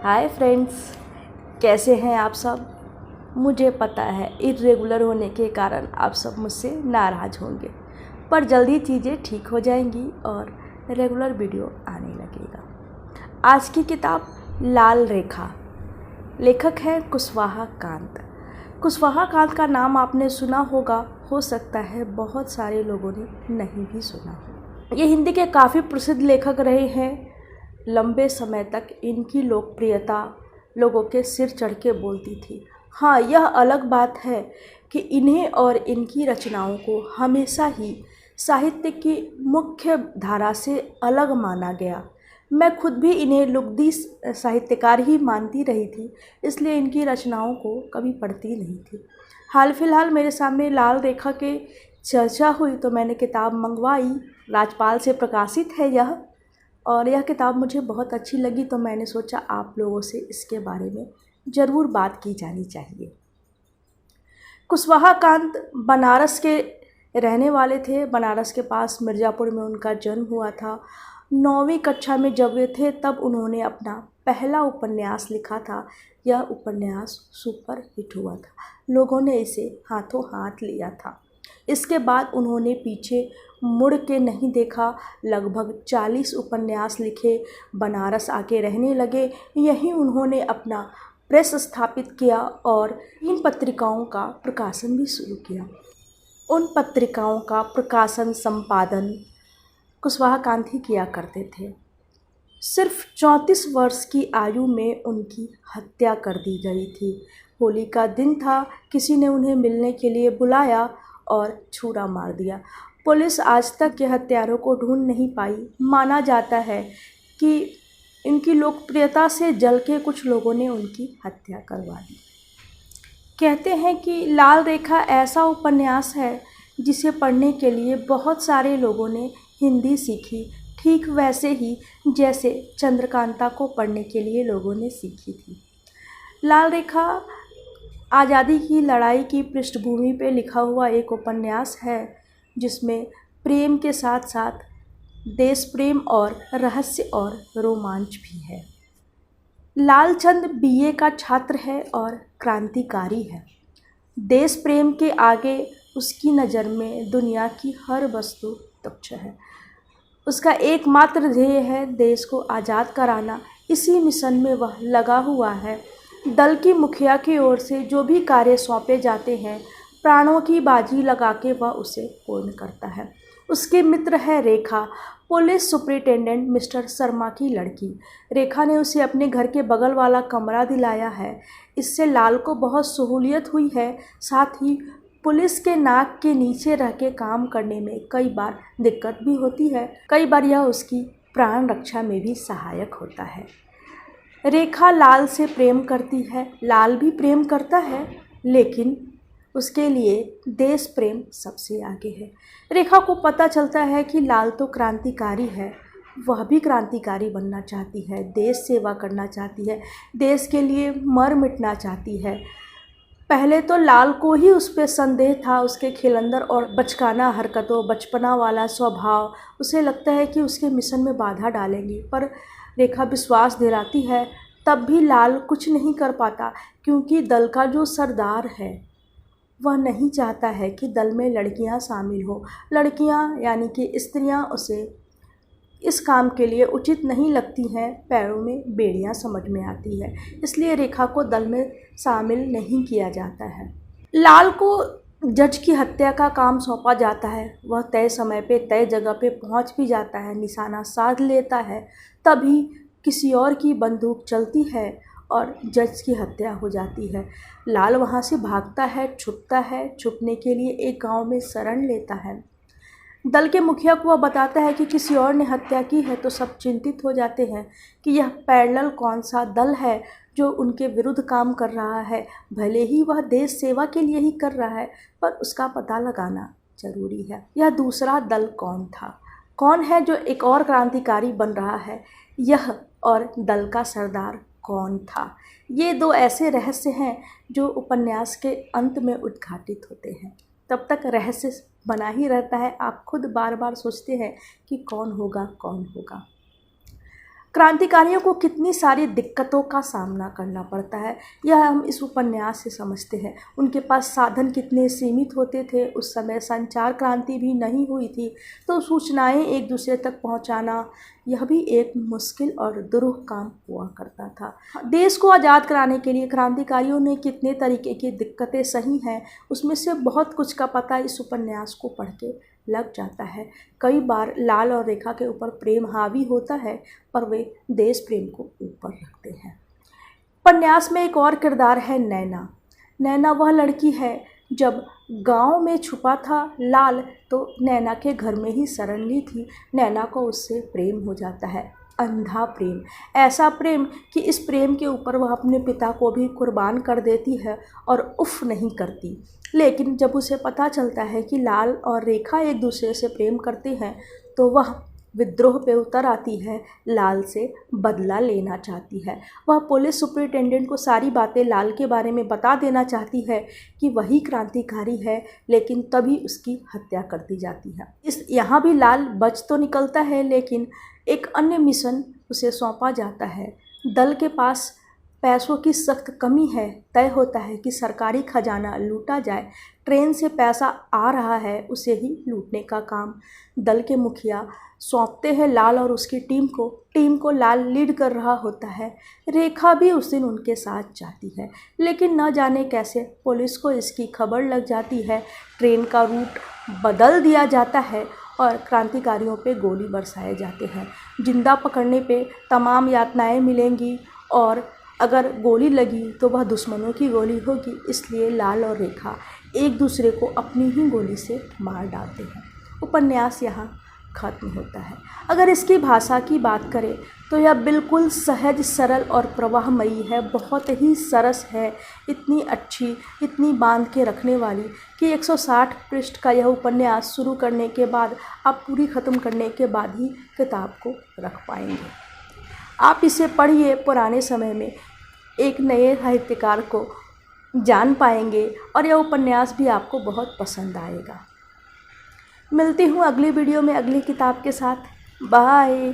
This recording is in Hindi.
हाय फ्रेंड्स, कैसे हैं आप सब। मुझे पता है इर्रेगुलर होने के कारण आप सब मुझसे नाराज़ होंगे, पर जल्दी चीज़ें ठीक हो जाएंगी और रेगुलर वीडियो आने लगेगा। आज की किताब लाल रेखा, लेखक है कुशवाहा कांत। कुशवाहा कांत का नाम आपने सुना होगा, हो सकता है बहुत सारे लोगों ने नहीं भी सुना हो। ये हिंदी के काफ़ी प्रसिद्ध लेखक रहे हैं। लंबे समय तक इनकी लोकप्रियता लोगों के सिर चढ़ के बोलती थी। हाँ, यह अलग बात है कि इन्हें और इनकी रचनाओं को हमेशा ही साहित्य की मुख्य धारा से अलग माना गया। मैं खुद भी इन्हें लुगदी साहित्यकार ही मानती रही थी, इसलिए इनकी रचनाओं को कभी पढ़ती नहीं थी। हाल फिलहाल मेरे सामने लाल रेखा के चर्चा हुई तो मैंने किताब मंगवाई। राजपाल से प्रकाशित है यह, और यह किताब मुझे बहुत अच्छी लगी तो मैंने सोचा आप लोगों से इसके बारे में ज़रूर बात की जानी चाहिए। कुशवाहा कांत बनारस के रहने वाले थे। बनारस के पास मिर्ज़ापुर में उनका जन्म हुआ था। 9वीं कक्षा में जब वे थे तब उन्होंने अपना पहला उपन्यास लिखा था। यह उपन्यास सुपर हिट हुआ था, लोगों ने इसे हाथों हाथ लिया था। इसके बाद उन्होंने पीछे मुड़ के नहीं देखा। लगभग 40 उपन्यास लिखे, बनारस आके रहने लगे। यहीं उन्होंने अपना प्रेस स्थापित किया और इन पत्रिकाओं का प्रकाशन भी शुरू किया। उन पत्रिकाओं का प्रकाशन संपादन कुशवाहा कांत ही किया करते थे। सिर्फ 34 वर्ष की आयु में उनकी हत्या कर दी गई थी। होली का दिन था, किसी ने उन्हें मिलने के लिए बुलाया और छुरा मार दिया। पुलिस आज तक के हत्यारों को ढूंढ नहीं पाई। माना जाता है कि इनकी लोकप्रियता से जल के कुछ लोगों ने उनकी हत्या करवा दी। कहते हैं कि लाल रेखा ऐसा उपन्यास है जिसे पढ़ने के लिए बहुत सारे लोगों ने हिंदी सीखी, ठीक वैसे ही जैसे चंद्रकांता को पढ़ने के लिए लोगों ने सीखी थी। लाल रेखा आज़ादी की लड़ाई की पृष्ठभूमि पे लिखा हुआ एक उपन्यास है, जिसमें प्रेम के साथ साथ देश प्रेम और रहस्य और रोमांच भी है। लालचंद बीए का छात्र है और क्रांतिकारी है। देश प्रेम के आगे उसकी नज़र में दुनिया की हर वस्तु तुच्छ है। उसका एकमात्र ध्येय है देश को आज़ाद कराना। इसी मिशन में वह लगा हुआ है। दल की मुखिया की ओर से जो भी कार्य सौंपे जाते हैं, प्राणों की बाजी लगा के वह उसे पूर्ण करता है। उसके मित्र है रेखा, पुलिस सुपरिटेंडेंट मिस्टर शर्मा की लड़की। रेखा ने उसे अपने घर के बगल वाला कमरा दिलाया है। इससे लाल को बहुत सहूलियत हुई है। साथ ही पुलिस के नाक के नीचे रह के काम करने में कई बार दिक्कत भी होती है। कई बार यह उसकी प्राण रक्षा में भी सहायक होता है। रेखा लाल से प्रेम करती है, लाल भी प्रेम करता है, लेकिन उसके लिए देश प्रेम सबसे आगे है। रेखा को पता चलता है कि लाल तो क्रांतिकारी है, वह भी क्रांतिकारी बनना चाहती है, देश सेवा करना चाहती है, देश के लिए मर मिटना चाहती है। पहले तो लाल को ही उस पर संदेह था, उसके खिलंदर और बचकाना हरकतों, बचपना वाला स्वभाव। उसे लगता है कि उसके मिशन में बाधा डालेंगी, पर रेखा विश्वास दिलाती है। तब भी लाल कुछ नहीं कर पाता, क्योंकि दल का जो सरदार है वह नहीं चाहता है कि दल में लड़कियां शामिल हो। लड़कियां यानी कि स्त्रियां उसे इस काम के लिए उचित नहीं लगती हैं, पैरों में बेड़ियां समझ में आती है। इसलिए रेखा को दल में शामिल नहीं किया जाता है। लाल को जज की हत्या का काम सौंपा जाता है। वह तय समय पे तय जगह पे पहुंच भी जाता है, निशाना साध लेता है। तभी किसी और की बंदूक चलती है और जज की हत्या हो जाती है। लाल वहाँ से भागता है, छुपता है, छुपने के लिए एक गांव में शरण लेता है। दल के मुखिया को वह बताता है कि किसी और ने हत्या की है, तो सब चिंतित हो जाते हैं कि यह पैरेलल कौन सा दल है जो उनके विरुद्ध काम कर रहा है। भले ही वह देश सेवा के लिए ही कर रहा है, पर उसका पता लगाना जरूरी है। यह दूसरा दल कौन था, कौन है जो एक और क्रांतिकारी बन रहा है, यह और दल का सरदार कौन था। ये दो ऐसे रहस्य हैं जो उपन्यास के अंत में उद्घाटित होते हैं। तब तक रहस्य बना ही रहता है, आप खुद बार बार सोचते हैं कि कौन होगा कौन होगा। क्रांतिकारियों को कितनी सारी दिक्कतों का सामना करना पड़ता है, यह हम इस उपन्यास से समझते हैं। उनके पास साधन कितने सीमित होते थे, उस समय संचार क्रांति भी नहीं हुई थी, तो सूचनाएं एक दूसरे तक पहुंचाना यह भी एक मुश्किल और दुरूह काम हुआ करता था। देश को आज़ाद कराने के लिए क्रांतिकारियों ने कितने तरीके की दिक्कतें सही हैं, उसमें से बहुत कुछ का पता इस उपन्यास को पढ़ के लग जाता है। कई बार लाल और रेखा के ऊपर प्रेम हावी होता है, पर वे देश प्रेम को ऊपर रखते हैं। उपन्यास में एक और किरदार है नैना। नैना वह लड़की है, जब गांव में छुपा था लाल तो नैना के घर में ही शरण ली थी। नैना को उससे प्रेम हो जाता है, अंधा प्रेम, ऐसा प्रेम कि इस प्रेम के ऊपर वह अपने पिता को भी कुर्बान कर देती है और उफ नहीं करती। लेकिन जब उसे पता चलता है कि लाल और रेखा एक दूसरे से प्रेम करते हैं, तो वह विद्रोह पे उतर आती है, लाल से बदला लेना चाहती है। वह पुलिस सुपरिटेंडेंट को सारी बातें लाल के बारे में बता देना चाहती है कि वही क्रांतिकारी है, लेकिन तभी उसकी हत्या कर दी जाती है। यहाँ भी लाल बच तो निकलता है, लेकिन एक अन्य मिशन उसे सौंपा जाता है। दल के पास पैसों की सख्त कमी है, तय होता है कि सरकारी खजाना लूटा जाए। ट्रेन से पैसा आ रहा है, उसे ही लूटने का काम दल के मुखिया सौंपते हैं लाल और उसकी टीम को लाल लीड कर रहा होता है। रेखा भी उस दिन उनके साथ जाती है, लेकिन न जाने कैसे पुलिस को इसकी खबर लग जाती है। ट्रेन का रूट बदल दिया जाता है और क्रांतिकारियों पे गोली बरसाए जाते हैं। जिंदा पकड़ने पे तमाम यातनाएं मिलेंगी और अगर गोली लगी तो वह दुश्मनों की गोली होगी, इसलिए लाल और रेखा एक दूसरे को अपनी ही गोली से मार डालते हैं। उपन्यास यहाँ खत्म होता है। अगर इसकी भाषा की बात करें तो यह बिल्कुल सहज, सरल और प्रवाहमयी है, बहुत ही सरस है, इतनी अच्छी, इतनी बांध के रखने वाली कि 160 पृष्ठ का यह उपन्यास शुरू करने के बाद, आप पूरी ख़त्म करने के बाद ही किताब को रख पाएंगे। आप इसे पढ़िए, पुराने समय में एक नए साहित्यकार को जान पाएंगे और यह उपन्यास भी आपको बहुत पसंद आएगा। मिलती हूँ अगली वीडियो में अगली किताब के साथ। बाय।